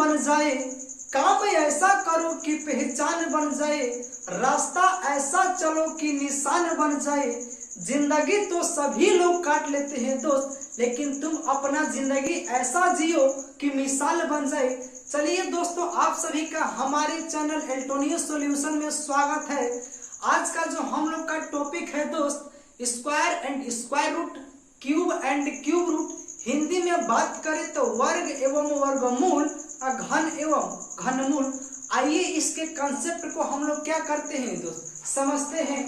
बन जाए, काम ऐसा करो कि पहचान बन जाए, रास्ता ऐसा चलो कि निशान बन जाए। जिंदगी तो सभी लोग काट लेते हैं दोस्त, लेकिन तुम अपना जिंदगी ऐसा जियो कि मिसाल बन जाए। चलिए दोस्तों, आप सभी का हमारे चैनल एल्टोनियो सॉल्यूशन में स्वागत है। आज का जो हम लोग का टॉपिक है दोस्त, square and square root, cube and cube root. Hindi में बात करें तो वर्ग एवं वर्गमूल, घन एवं घनमूल। आइए इसके कंसेप्ट को हम लोग क्या करते हैं दोस्त, समझते हैं।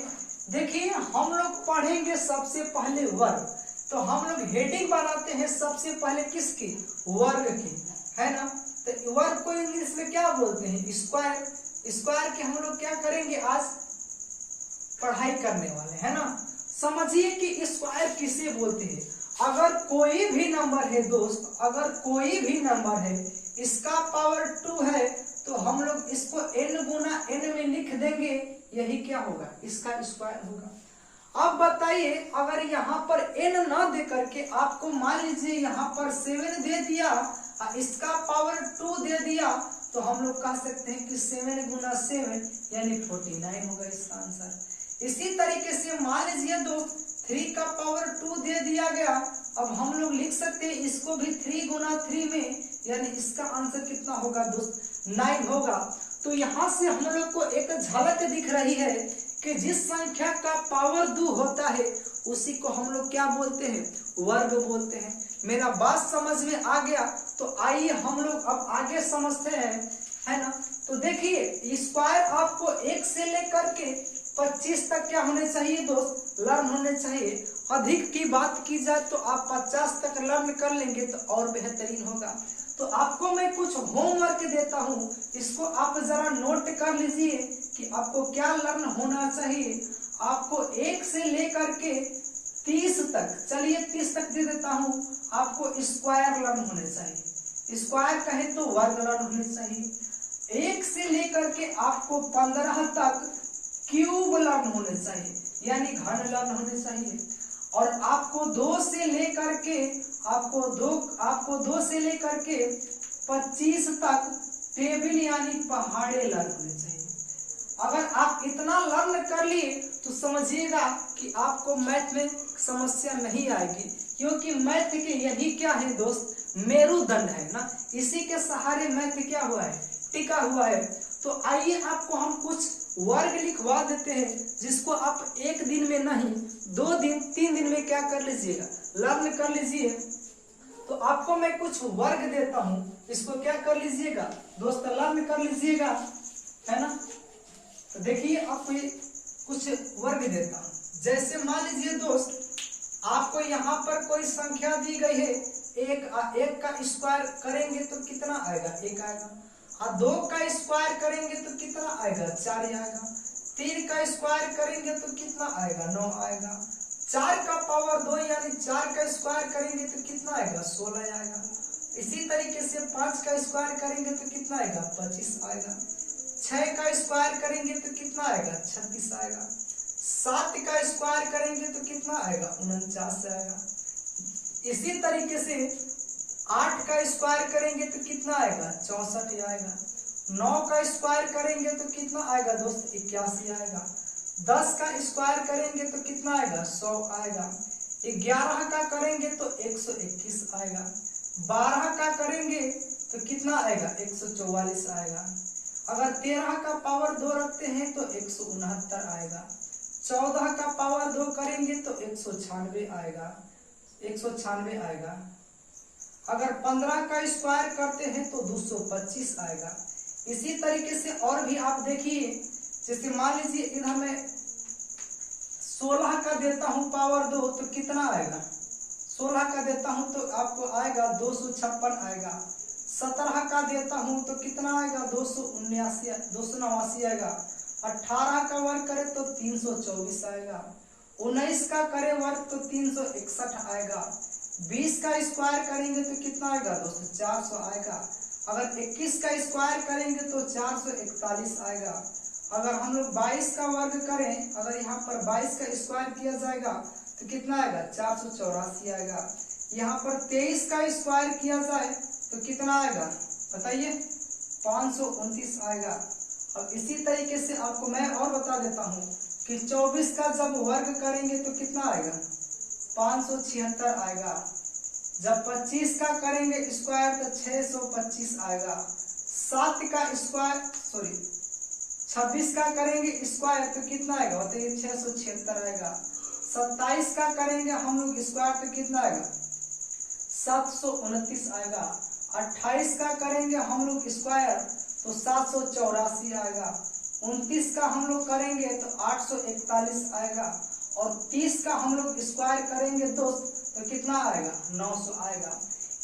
देखिए, हम लोग पढ़ेंगे सबसे पहले वर्ग, तो हम लोग हेडिंग बनाते हैं सबसे पहले किसकी, वर्ग की, है ना। तो वर्ग को इंग्लिश में क्या बोलते हैं, स्क्वायर। स्क्वायर के हम लोग क्या करेंगे, आज पढ़ाई करने वाले हैं ना। समझिए कि स्क्वायर किसे बोलते हैं। अगर कोई भी नंबर है दोस्त, अगर कोई भी नंबर है, इसका पावर 2 है, तो हम लोग इसको n गुना n में लिख देंगे, यही क्या होगा, इसका स्क्वायर होगा। अब बताइए, अगर यहाँ पर n ना दे करके आपको मान लीजिए यहाँ पर 7 दे दिया और इसका पावर 2 दे दिया, तो हम लोग कह सकते हैं कि 7 गुना 7 यानी 49 होगा इसका आंसर। इसी तरीके से मान लीजिए दोस्त 3 का पावर 2 दे दिया गया, अब हम लोग लिख सकते हैं इसको भी 3 गुना 3 में, यानी इसका आंसर कितना होगा दोस्त, 9 होगा। तो यहाँ से हम लोग को एक झलक दिख रही है कि जिस संख्या का पावर 2 होता है उसी को हम लोग क्या बोलते हैं, वर्ग बोलते हैं। मेरा बात समझ में आ गया, तो आइए हम लोग अब आगे समझते हैं, है ना। तो देखिए, स्क्वायर आपको 1 से लेकर के 25 तक क्या होने चाहिए दोस्त, लर्न होने चाहिए। अधिक की बात की जाए तो आप 50 तक लर्न कर लेंगे तो और बेहतरीन होगा। तो आपको मैं कुछ होमवर्क देता हूँ, इसको आप जरा नोट कर लीजिए कि आपको क्या लर्न होना चाहिए। आपको 1 से लेकर के 30 तक, चलिए 30 तक दे देता हूँ, आपको स्क्वायर लर्न होने चाहिए। स्क्वायर कहे तो वर्ग लर्न होने चाहिए। 1 से लेकर के आपको 15 तक क्यूब लर्न होने चाहिए, यानी घन लर्न होने चाहिए। और आपको 2 से लेकर के 25 तक टेबल यानी पहाड़े लर्न होने चाहिए। अगर आप इतना लर्न कर लिए तो समझिएगा कि आपको मैथ में समस्या नहीं आएगी, क्योंकि मैथ के यही क्या है दोस्त, मेरुदंड है ना। इसी के सहारे मैथ क्या हुआ है, टिका हुआ है। तो आइए आपको हम कुछ वर्ग लिखवा देते हैं, जिसको आप 1 दिन में नहीं, 2 दिन 3 दिन में क्या कर लीजिएगा, लर्न कर लीजिए। तो आपको मैं कुछ वर्ग देता हूँ, इसको क्या कर लीजिएगा दोस्त, लर्न कर लीजिएगा, है ना। तो देखिए, आपको कुछ वर्ग देता हूँ। जैसे मान लीजिए दोस्त, आपको यहाँ पर कोई संख्या दी गई है, एक का स्क्वायर करेंगे तो कितना आएगा, 1 आएगा। और 2 का स्क्वायर करेंगे तो कितना आएगा, 4 आएगा। 3 का स्क्वायर करेंगे तो कितना आएगा, 9 आएगा। 4 का पावर 2 यानी 4 का स्क्वायर करेंगे तो कितना आएगा, 16 आएगा। इसी तरीके से 5 का स्क्वायर करेंगे तो कितना आएगा, 25 आएगा। 6 का स्क्वायर करेंगे तो कितना आएगा, 36 आएगा। 7 का स्क्वायर करेंगे तो कितना आएगा, 49 आएगा। इसी तरीके से 8 का स्क्वायर करेंगे तो कितना आएगा, 64 आएगा। 9 का स्क्वायर करेंगे तो कितना आएगा दोस्त, 81 आएगा। 10 का स्क्वायर करेंगे तो कितना आएगा, 100 आएगा। 11 का करेंगे तो 121 आएगा। 12 का करेंगे तो कितना आएगा, 144 आएगा। अगर 13 का पावर 2 रखते हैं तो 169 आएगा। 14 का पावर 2 करेंगे तो 196 आएगा, 196 आएगा। अगर 15 का स्क्वायर करते हैं तो 225 आएगा। इसी तरीके से और भी आप देखिए, जैसे मान लीजिए इधर मैं 16 का देता हूं पावर 2 तो कितना आएगा, 16 का देता हूं तो आपको आएगा 256 आएगा। 17 का देता हूं तो कितना आएगा, 279 आएगा। 18 का वर्ग करे तो 324 आएगा। 19 का करे वर्ग तो 361 आएगा। 20 का स्क्वायर करेंगे तो कितना आएगा दोस्तों, 400 आएगा। अगर 21 का स्क्वायर करेंगे तो 441 आएगा। अगर हम लोग 22 का वर्ग करें, अगर यहाँ पर 22 का स्क्वायर किया जाएगा तो कितना आएगा, 484 आएगा। यहाँ पर 23 का स्क्वायर किया जाए तो कितना आएगा, बताइए 529 आएगा। अब इसी तरीके से आपको मैं और बता देता हूँ कि 24 का जब वर्ग करेंगे तो कितना आएगा 576 आएगा। जब 25 का करेंगे स्क्वायर तो 625 आएगा। 7 का स्क्वायर 26 का करेंगे स्क्वायर तो कितना आएगा बताइए 676 आएगा। 27 का करेंगे हम लोग स्क्वायर तो कितना आएगा 729 आएगा। 28 का करेंगे हम लोग स्क्वायर तो 784 आएगा। 29 का हम लोग करेंगे तो 841 आएगा। और 30 का हम लोग स्क्वायर करेंगे दोस्त तो कितना आएगा 900 आएगा।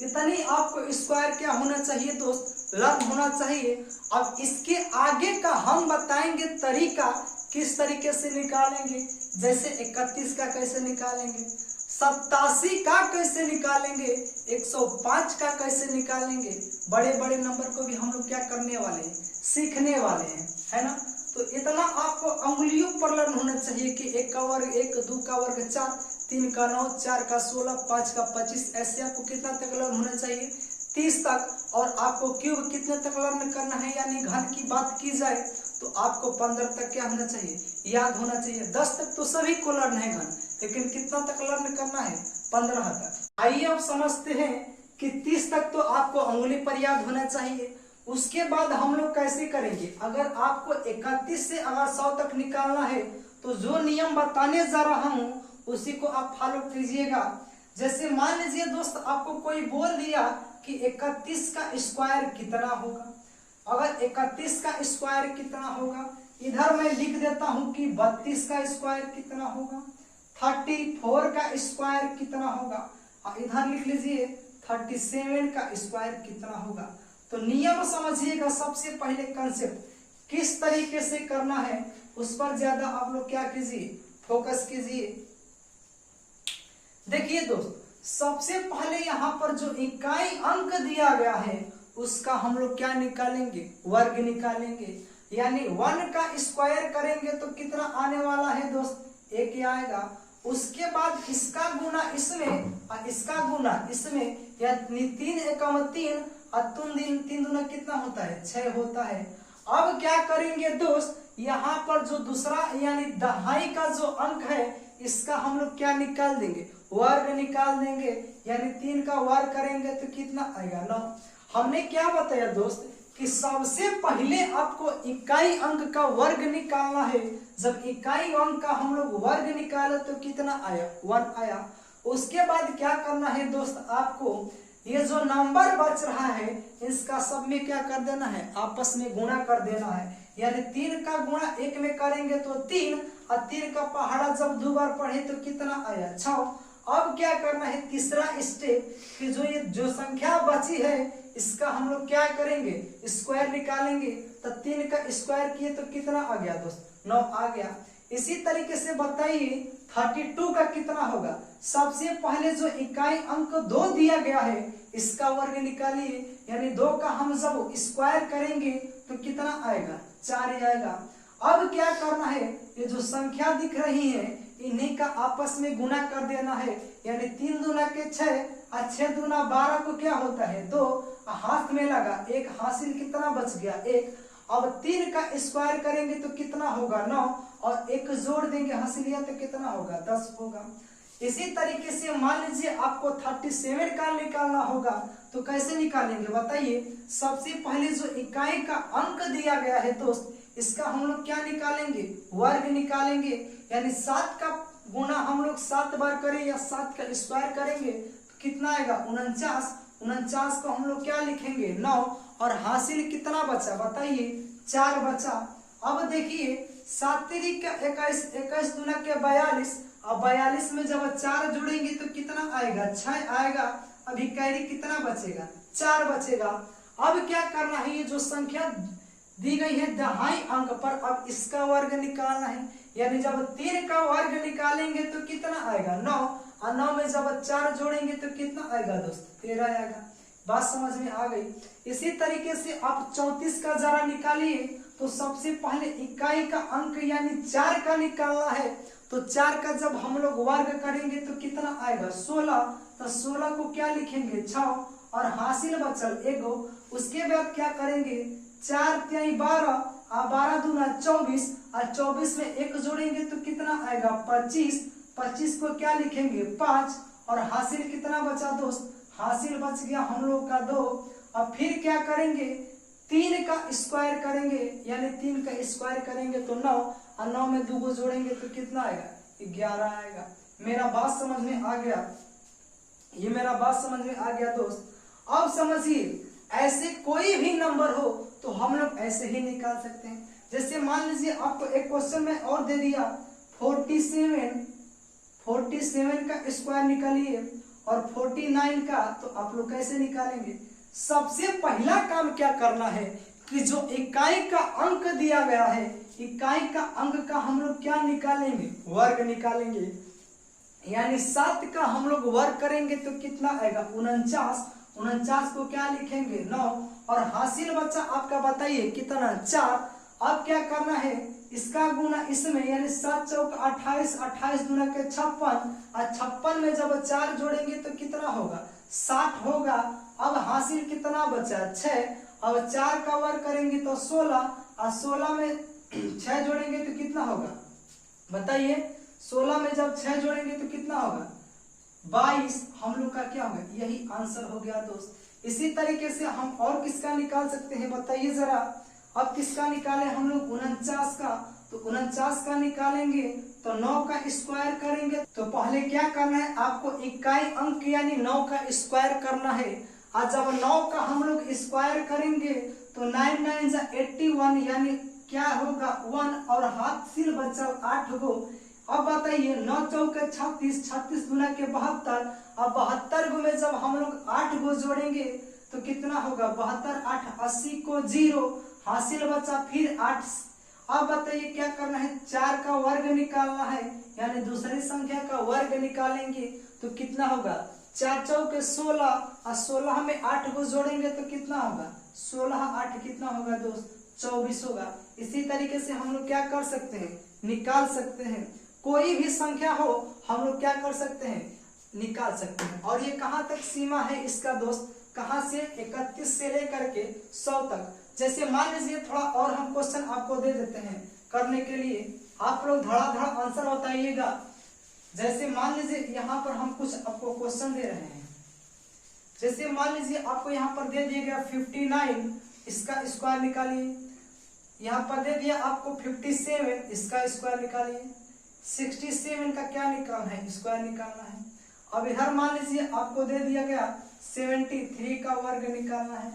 इतनी आपको स्क्वायर क्या होना चाहिए दोस्त लर्न होना चाहिए। अब इसके आगे का हम बताएंगे तरीका किस तरीके से निकालेंगे। जैसे 31 का कैसे निकालेंगे, 87 का कैसे निकालेंगे, 105 का कैसे निकालेंगे। बड़े बड़े नंबर को भी हम लोग क्या करने वाले हैं सीखने वाले हैं, है ना। तो इतना आपको अंगुलियों पर लर्न होना चाहिए कि 1 का वर्ग 1, 2 का वर्ग 4, 3 का 9, 4 का 16, 5 का 25, ऐसे आपको कितना तक लर्न होना चाहिए 30 तक। और आपको क्यूब कितने तक लर्न करना है, यानी घन की बात की जाए तो आपको 15 तक क्या होना चाहिए याद होना चाहिए। 10 तक तो सभी को लर्न है घन, लेकिन कितना तक लर्न करना है 15 तक। आइए अब समझते हैं कि 30 तक तो आपको अंगुली पर याद होना चाहिए। उसके बाद हम लोग कैसे करेंगे, अगर आपको 31 से अगर 100 तक निकालना है तो जो नियम बताने जा रहा हूँ उसी को आप फॉलो कीजिएगा। जैसे मान लीजिए दोस्त आपको कोई बोल दिया कि 31 का स्क्वायर कितना होगा। अगर 31 का स्क्वायर कितना होगा, इधर मैं लिख देता हूं कि 32 का स्क्वायर कितना होगा, 34 का स्क्वायर कितना होगा, और इधर लिख लीजिए 37 का स्क्वायर कितना होगा। तो नियम समझिएगा। सबसे पहले कंसेप्ट किस तरीके से करना है उस पर ज्यादा आप लोग क्या कीजिए फोकस कीजिए। देखिए दोस्त, सबसे पहले यहाँ पर जो इकाई अंक दिया गया है उसका हम लोग क्या निकालेंगे वर्ग निकालेंगे। यानी 1 का स्क्वायर करेंगे तो कितना आने वाला है दोस्त 1 आएगा। उसके बाद इसका गुना इसमें और इसका गुना इसमें, यानी 3 एकम 3 और 3 दूना कितना होता है 6 होता है। अब क्या करेंगे दोस्त, यहाँ पर जो दूसरा यानी दहाई का जो अंक है इसका हम लोग क्या निकाल देंगे वर्ग निकाल देंगे। यानी 3 का वर्ग करेंगे तो कितना आएगा 9। हमने क्या बताया दोस्त कि सबसे पहले आपको इकाई अंक का वर्ग निकालना है। जब इकाई अंक का हम लोग वर्ग निकाले तो कितना आया 1 आया। उसके बाद क्या करना है दोस्त, आपको ये जो नंबर बच रहा है इसका सब में क्या कर देना है आपस में गुणा कर देना है। यानी 3 का गुणा 1 में करेंगे तो 3, और 3 का पहाड़ा जब 2 बार पढ़े तो कितना आया 6। अब क्या करना है तीसरा स्टेप कि जो संख्या बची है इसका हम लोग क्या करेंगे स्क्वायर निकालेंगे। तो 3 का स्क्वायर किए तो कितना आ गया दोस्त 9 आ गया। इसी तरीके से बताइए 32 का कितना होगा। सबसे पहले जो इकाई अंक 2 दिया गया है इसका वर्ग निकालिए। यानी 2 का हम जब स्क्वायर करेंगे तो कितना आएगा 4 आएगा। अब क्या करना है, ये जो संख्या दिख रही है इन्हीं का आपस में गुणा कर देना है। यानी 3 दूना के 6 और 6 दूना 12 को क्या होता है 2, हाथ में लगा 1, हासिल कितना बच गया 1। अब 3 का स्क्वायर करेंगे तो कितना होगा 9, और 1 जोड़ देंगे हासिलिया तो कितना होगा 10 होगा। इसी तरीके से मान लीजिए आपको 37 का निकालना होगा तो कैसे निकालेंगे बताइए। सबसे पहले जो इकाई का अंक दिया गया है दोस्त इसका हम लोग क्या निकालेंगे वर्ग निकालेंगे। यानी 7 का गुना हम लोग 7 बार करें या 7 का स्क्वायर करेंगे तो कितना आएगा 49। 49 को हम लोग क्या लिखेंगे 9, और हासिल कितना बचा बताइए 4 बचा। अब देखिए 7 तिरिक का 21, 21 दूना के 42, और 42 में जब 4 जुड़ेंगे तो कितना आएगा 6 आएगा। अभी कैरी कितना बचेगा 4 बचेगा। अब क्या करना है, ये जो संख्या दी गई है दहाई अंक पर अब इसका वर्ग निकालना है। यानी जब 3 का वर्ग निकालेंगे तो कितना आएगा 9, और 9 में जब 4 जोड़ेंगे तो कितना आएगा दोस्त 13 आएगा। बात समझ में आ गई। इसी तरीके से आप 34 का जरा निकालिए। तो सबसे पहले इकाई का अंक यानी 4 का निकालना है। तो 4 का जब हम लोग वर्ग करेंगे तो कितना आएगा 16। तो 16 को क्या लिखेंगे 6, और हासिल बचल 1, उसके बाद क्या करेंगे, 4 तिहाई 12 और 12 दूना 24 और 24 में 1 जोड़ेंगे तो कितना आएगा 25। 25 को क्या लिखेंगे 5 और हासिल कितना बचा दोस्त, हासिल बच गया हम लोग का 2। अब फिर क्या करेंगे 3 का स्क्वायर करेंगे, यानी 3 का स्क्वायर करेंगे तो 9 और 9 में 2 को जोड़ेंगे तो कितना आएगा 11 आएगा। मेरा बात समझ में आ गया, ये मेरा बात समझ में आ गया दोस्त। अब समझिए ऐसे कोई भी नंबर हो तो हम लोग ऐसे ही निकाल सकते हैं। जैसे मान लीजिए आपको एक क्वेश्चन में और दे दिया 47 का स्क्वायर निकालिए और 49 का, तो आप लोग कैसे निकालेंगे। सबसे पहला काम क्या करना है कि जो इकाई का अंक दिया गया है, इकाई का अंक का हम लोग क्या निकालेंगे, वर्ग निकालेंगे। यानी 7 का हम लोग वर्ग करेंगे तो कितना आएगा 49। 49 को क्या लिखेंगे 9 और हासिल बच्चा आपका बताइए कितना 4। अब क्या करना है इसका गुना इसमें, यानी 7 चौक 28, 28 गुना के 56 और 56 में जब 4 जोड़ेंगे तो कितना होगा 60 होगा। अब हासिल कितना बचा 6। अब 4 का वर्ग करेंगे तो 16 और 16 में 6 जोड़ेंगे तो कितना होगा बताइए। 16 में जब 6 जोड़ेंगे तो कितना होगा 22। हम लोग का क्या होगा, यही आंसर हो गया दोस्त। इसी तरीके से हम और किसका निकाल सकते हैं बताइए जरा। अब किसका निकाले हम लोग 49 का, तो 49 का निकालेंगे तो 9 का स्क्वायर करेंगे। तो पहले क्या करना है आपको इकाई अंक यानी 9 का स्क्वायर करना है। और जब 9 का हम लोग स्क्वायर करेंगे तो 9 9 जा 81, यानी क्या होगा 1 और हासिल बचा 8 गो। अब बताइए 9 चौके 36, 36 गुना के 72 और 72 गो में जब हम लोग 8 गो जोड़ेंगे तो कितना होगा 72 8 80 को 0, हासिल बचा फिर 8। अब बताइए क्या करना है 4 का वर्ग निकालना है, यानी दूसरी संख्या का वर्ग निकालेंगे तो कितना होगा 4 चौके 16 और 16 में 8 को जोड़ेंगे तो कितना होगा 16 8 कितना होगा दोस्त 24 होगा। इसी तरीके से हम लोग क्या कर सकते हैं निकाल सकते हैं, कोई भी संख्या हो हम लोग क्या कर सकते हैं निकाल सकते हैं। और ये कहाँ तक सीमा है इसका दोस्त, कहाँ से 31 से लेकर के 100 तक। जैसे मान लीजिए थोड़ा और हम क्वेश्चन आपको दे देते हैं करने के लिए, आप लोग धड़ाधड़ आंसर बताइएगा। जैसे मान लीजिए यहाँ पर हम कुछ आपको क्वेश्चन दे रहे हैं। जैसे मान लीजिए आपको यहाँ पर दे दिया गया 59, इसका स्क्वायर निकालिए। यहाँ पर दे दिया आपको 57, इसका स्क्वायर निकालिए। 67 का क्या निकालना है स्क्वायर निकालना है। अब इधर मान लीजिए आपको दे दिया गया 73 का वर्ग निकालना है,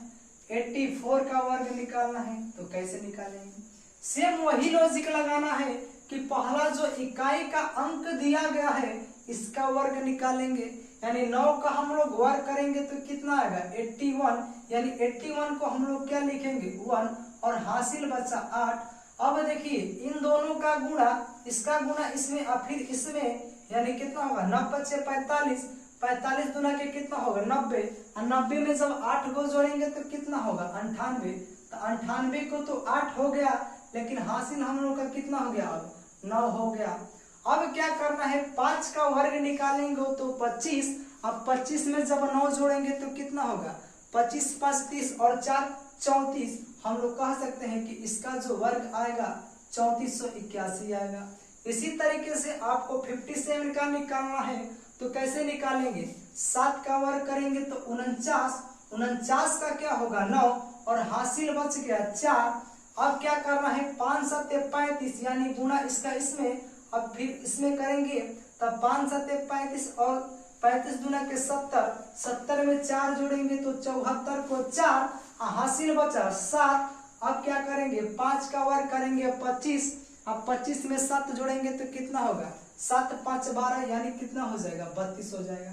84 का वर्ग निकालना है, तो कैसे निकालेंगे। सेम वही लॉजिक लगाना है कि पहला जो इकाई का अंक दिया गया है इसका वर्ग निकालेंगे, यानी 9 का हम लोग वर्ग करेंगे तो कितना आएगा 81, यानी 81 को हम लोग क्या लिखेंगे 1 और हासिल बचा 8। अब देखिए इन दोनों का गुणा, इसका गुणा इसमें और फिर इसमें, यानी कितना होगा 9 से 45, 45 गुना के कितना होगा 90 और 90 में जब 8 को जोड़ेंगे तो कितना होगा 98। तो 98 को तो 8 हो गया, लेकिन हासिल हम लोग का कितना हो गया अब 9 हो गया। अब क्या करना है 5 का वर्ग निकालेंगे तो 25, अब 25 में जब 9 जोड़ेंगे तो कितना होगा 25 5 30 और 4 34। हम लोग कह सकते हैं कि इसका जो वर्ग आएगा 3481 आएगा। इसी तरीके से आपको 57 का निकालना है तो कैसे निकालेंगे 7 का वर्ग करेंगे तो 49, 49 का क्या होगा 9 और हासिल बच गया 4। अब क्या करना है 5 7 35, यानी गुणा इसका इसमें, अब फिर इसमें करेंगे तब 5 7 35 और 35 गुना के 70, 70 में 4 जोड़ेंगे तो 74 को 4 हासिल बचा 7। अब क्या करेंगे 5 का वर्ग करेंगे 25, अब 25 में 7 जोड़ेंगे तो कितना होगा 7 5 12, यानी कितना हो जाएगा 32 हो जाएगा।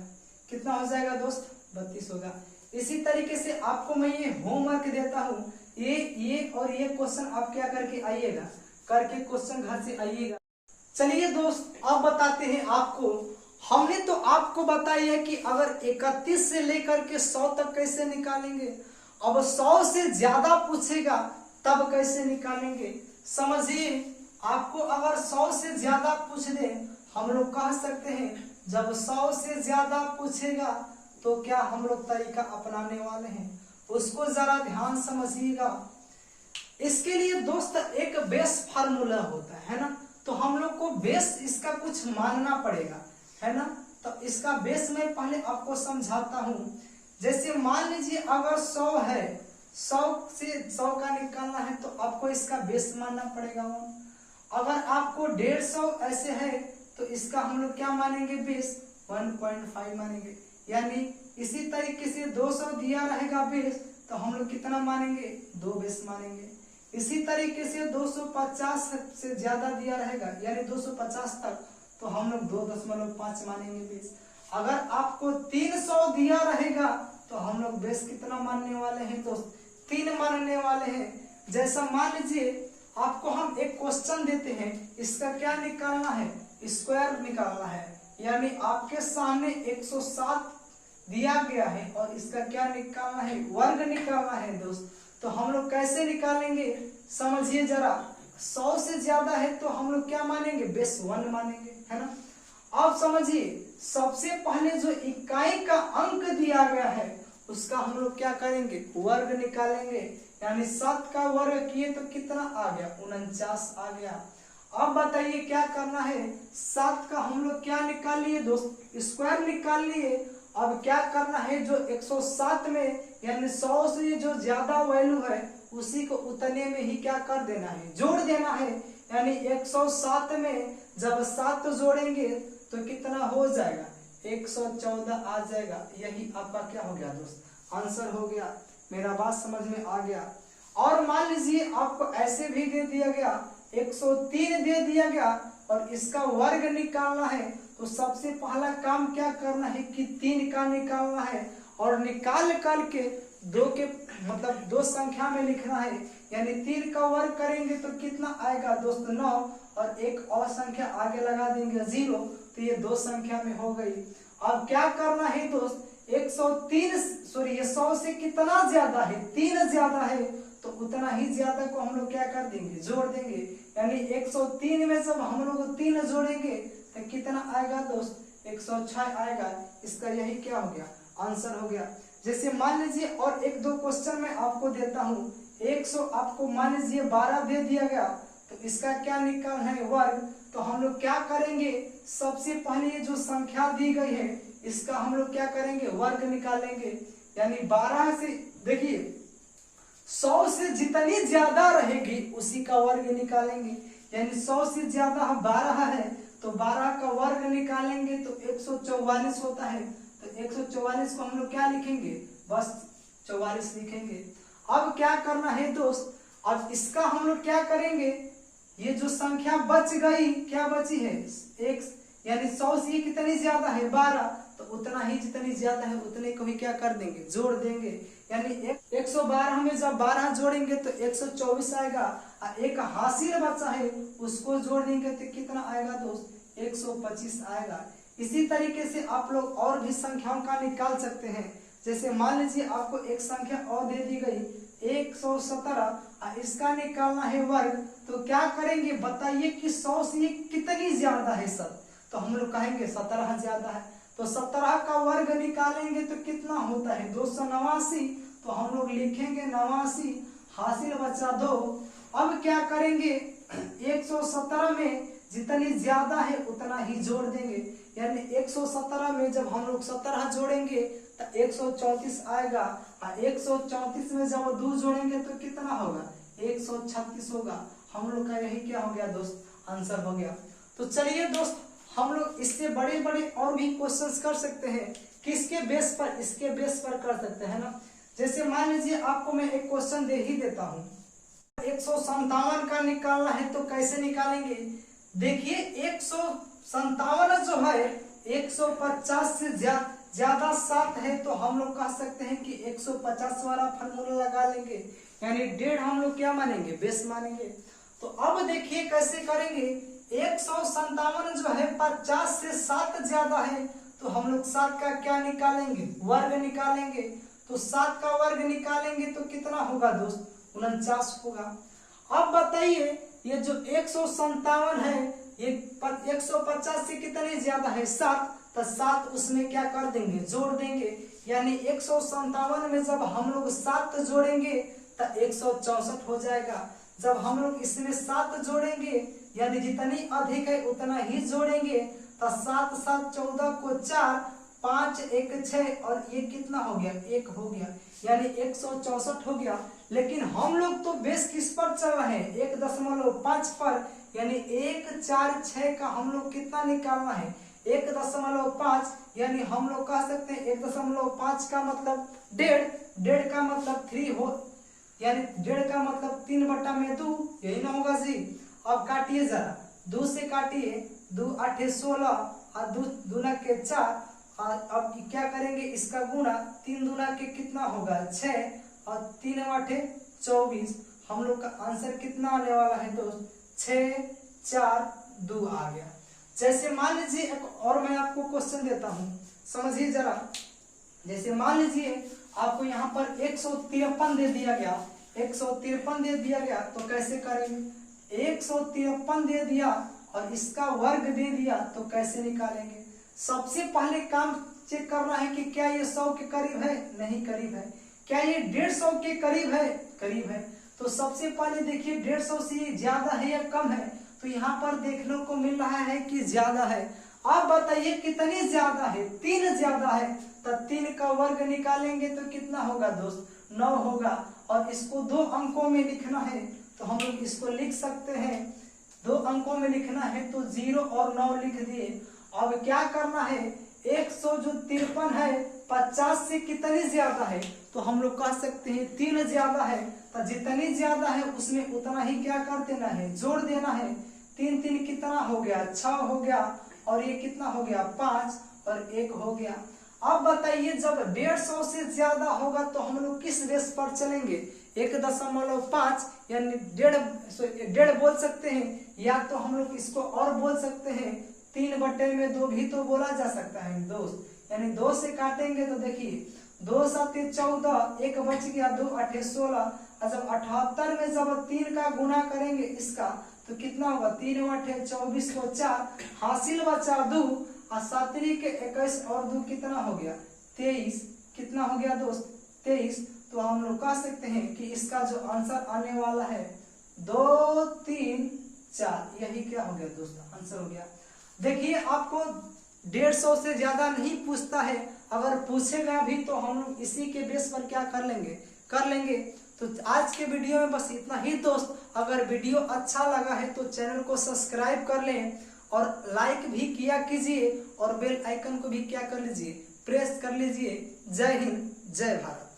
कितना हो जाएगा दोस्त 32 होगा। इसी तरीके से आपको मैं ये होमवर्क देता हूँ, ये और ये क्वेश्चन आप क्या करके आइएगा, करके क्वेश्चन घर से आइएगा। चलिए दोस्त अब बताते हैं आपको, हमने तो आपको बताया है कि अगर 31 से लेकर के 100 तक कैसे निकालेंगे। अब 100 से ज्यादा पूछेगा तब कैसे निकालेंगे। समझिए आपको अगर 100 से ज्यादा पूछ दे, हम लोग कह सकते हैं जब 100 से ज्यादा पूछेगा तो क्या हम लोग तरीका अपनाने वाले हैं, उसको जरा ध्यान समझिएगा। इसके लिए दोस्त एक बेस फार्मूला होता है ना, तो हम लोग को बेस इसका कुछ मानना पड़ेगा, है ना। तो इसका बेस मैं पहले आपको समझाता हूँ। जैसे मान लीजिए अगर 100 है, 100 से 100 का निकालना है तो आपको इसका बेस मानना पड़ेगा 1। अगर आपको 150 ऐसे है तो इसका हम लोग क्या मानेंगे, बेस 1.5 मानेंगे। यानी इसी तरीके से 200 दिया रहेगा बेस, तो हम लोग कितना मानेंगे, 2 बेस मानेंगे। इसी तरीके से 250 से ज्यादा दिया रहेगा यानी 250 तक, तो हम लोग 2.5 मानेंगे बेस। अगर आपको 300 दिया रहेगा तो हम लोग बेस कितना मानने वाले हैं दोस्त, 3 मानने वाले हैं। जैसा मान लीजिए आपको हम एक क्वेश्चन देते हैं, इसका क्या निकालना है, स्क्वायर निकालना है। यानी आपके सामने 107 दिया गया है और इसका क्या निकालना है, वर्ग निकालना है दोस्त। तो हम लोग कैसे निकालेंगे समझिए जरा। 100 से ज्यादा है तो हम लोग क्या मानेंगे, बेस 1 मानेंगे, है ना। अब समझिए सबसे पहले जो इकाई का अंक दिया गया है उसका हम लोग क्या करेंगे, वर्ग निकालेंगे। यानी 7 का वर्ग किए तो कितना आ गया, 49 आ गया। अब बताइए क्या करना है, 7 का हम लोग क्या निकाल लिए दोस्त, स्क्वायर निकाल लिए। अब क्या करना है, जो 107 में यानी 100 से जो ज्यादा वैल्यू है उसी को उतने में ही क्या कर देना है, जोड़ देना है। यानी 107 में जब 7 जोड़ेंगे तो कितना हो जाएगा, 114 आ जाएगा। यही आपका क्या हो गया दोस्त, आंसर हो गया। मेरा बात समझ में आ गया। और मान लीजिए आपको ऐसे भी दे दिया गया, 103 दे दिया गया और इसका वर्ग निकालना है, तो सबसे पहला काम क्या करना है कि 3 का निकालना है और निकाल के 2 के मतलब 2 संख्या में लिखना है। यानी 3 का वर्ग करेंगे तो कितना आएगा दोस्त, 9, और एक और संख्या आगे लगा देंगे 0, तो ये 2 संख्या में हो गई। अब क्या करना है दोस्त, 100 से कितना ज्यादा है, 3 ज्यादा है, तो उतना ही ज्यादा को हम लोग क्या कर देंगे, जोड़ देंगे। यानी 103 में जब हम लोग 3 जोड़ेंगे तो कितना आएगा दोस्त, 106 आएगा। इसका यही क्या हो गया, आंसर हो गया। जैसे मान लीजिए और 1-2 क्वेश्चन में आपको देता हूँ, 100 आपको मान लीजिए 12 दे दिया गया, तो इसका क्या निकालना है, वर्ग। तो हम लोग क्या करेंगे, सबसे पहले जो संख्या दी गई है इसका हम लोग क्या करेंगे, वर्ग निकालेंगे। यानी 12 से देखिए 100 से जितनी ज्यादा रहेगी उसी का वर्ग निकालेंगे। यानी 100 से ज्यादा 12 है तो 12 का वर्ग निकालेंगे तो 144 होता है। तो 144 को हम लोग क्या लिखेंगे, बस 44 लिखेंगे। अब क्या करना है दोस्त, अब इसका हम लोग क्या करेंगे, ये जो संख्या बच गई क्या बची है, 1, यानी 100 से कितनी ज्यादा है, 12, तो उतना ही जितनी ज्यादा है उतने को ही क्या कर देंगे, जोड़ देंगे। यानी 112 में जब 12 जोड़ेंगे तो 124 आएगा, और एक हासिल बचा है उसको जोड़ देंगे तो कितना आएगा दोस्त, 125 आएगा। इसी तरीके से आप लोग और भी संख्याओं का निकाल सकते हैं। जैसे मान लीजिए आपको एक संख्या और दे दी गई 117, इसका निकालना है वर्ग, तो क्या करेंगे बताइए कि 100 से कितनी ज्यादा है सर, तो हम लोग कहेंगे 17 ज्यादा है। तो 17 का वर्ग निकालेंगे तो कितना होता है, 289, तो हम लोग लिखेंगे 89, हासिल बचा 2। अब क्या करेंगे, 117 में जितनी ज्यादा है उतना ही जोड़ देंगे। यानी 117 में जब हम लोग 17 जोड़ेंगे तो 134 आएगा, और 134 में जब 2 जोड़ेंगे तो कितना होगा, 136 होगा। हम लोग का यही क्या हो गया दोस्त, आंसर हो गया। तो चलिए दोस्त हम लोग इससे बड़े बड़े और भी क्वेश्चंस कर सकते हैं। किसके बेस पर, इसके बेस पर कर सकते हैं ना। जैसे मान लीजिए आपको मैं एक क्वेश्चन दे ही देता हूँ, 157 का निकालना है तो कैसे निकालेंगे। देखिए 157 जो है 150 से ज्यादा 7 है, तो हम लोग कह सकते हैं कि 150 वाला फार्मूला लगा लेंगे। यानी 1.5 हम लोग क्या मानेंगे, बेस मानेंगे। तो अब देखिए कैसे करेंगे, 157 जो है 50 से 7 ज्यादा है, तो हम लोग 7 का क्या निकालेंगे, वर्ग निकालेंगे। तो 7 का वर्ग निकालेंगे तो कितना होगा दोस्त, 49 होगा। अब बताइए ये जो 157 है ये 150 से कितने ज्यादा है, 7, तो 7 उसमें क्या कर देंगे, जोड़ देंगे। यानी 157 में जब हम लोग 7 जोड़ेंगे तो 164 हो जाएगा। जब हम लोग इसमें 7 जोड़ेंगे यानी जितनी अधिक है उतना ही जोड़ेंगे तो 7 7 14 को 4, 5 1 6 और ये कितना हो गया 1 हो गया, यानी 164 हो गया। लेकिन हम लोग तो बेस किस पर चल रहे हैं 1.5 पर, यानी 1 4 6 का हम लोग कितना निकालना है 1.5, यानी हम लोग कह सकते हैं 1.5 का मतलब 1.5 का मतलब 3 हो, यानी 1.5 का मतलब 3/2, यही ना होगा जी। अब काटिए जरा, 2 से काटिए, 2 8 16 और 2 दूना के 4, और अब क्या करेंगे इसका गुणा, 3 दूना के कितना होगा 6 और 3 8 24। हम लोग का आंसर कितना आने वाला है दोस्त 6 4 2 आ गया। जैसे मान लीजिए एक और मैं आपको क्वेश्चन देता हूं, समझिए जरा। जैसे मान लीजिए आपको यहाँ पर 153 दे दिया गया, 153 दे दिया गया तो कैसे करेंगे 153 दे दिया और इसका वर्ग दे दिया तो कैसे निकालेंगे। सबसे पहले काम चेक करना है कि क्या ये 100 के करीब है, नहीं करीब है। क्या ये 150 के करीब है, करीब है। तो सबसे पहले देखिए 150 से ये ज्यादा है या कम है, तो यहाँ पर देखने को मिल रहा है कि ज्यादा है। अब बताइए कितनी ज्यादा है, 3 ज्यादा है, तो 3 का वर्ग निकालेंगे तो कितना होगा दोस्त 9 होगा। और इसको 2 अंकों में लिखना है तो हम लोग इसको लिख सकते हैं, 2 अंकों में लिखना है तो 0 और 9 लिख दिए। अब क्या करना है 153 है 50 से कितनी ज्यादा है, तो हम लोग कह सकते हैं 3 ज्यादा है, तो जितनी ज्यादा है उसमें उतना ही क्या कर देना है जोड़ देना है। 3 3 कितना हो गया 6 हो गया, और ये कितना हो गया 5 और 1 हो गया। अब बताइए जब 150 से ज्यादा होगा तो हम लोग किस रेस पर चलेंगे 1.5 यानी 1.5 बोल सकते हैं, या तो हम लोग इसको और बोल सकते हैं 3/2 भी तो बोला जा सकता है दोस्त। यानी 2 से काटेंगे तो देखिए 2 7 14, 1 बच गया, 2 8 16, और जब 78 में जब 3 का गुना करेंगे इसका तो कितना होगा 3 8 24 को 4, हासिल बचा 2, और 7 के 21 और 2 कितना हो गया 23, कितना हो गया दोस्त 23। तो हम लोग कह सकते हैं कि इसका जो आंसर आने वाला है 2 3 4, यही क्या हो गया दोस्त आंसर हो गया। देखिए आपको 150 से ज्यादा नहीं पूछता है, अगर पूछेगा भी तो हम लोग इसी के बेस पर क्या कर लेंगे। तो आज के वीडियो में बस इतना ही दोस्त। अगर वीडियो अच्छा लगा है तो चैनल को सब्सक्राइब कर लें और लाइक भी किया कीजिए और बेल आइकन को भी क्या कर लीजिए प्रेस कर लीजिए। जय हिंद जय भारत।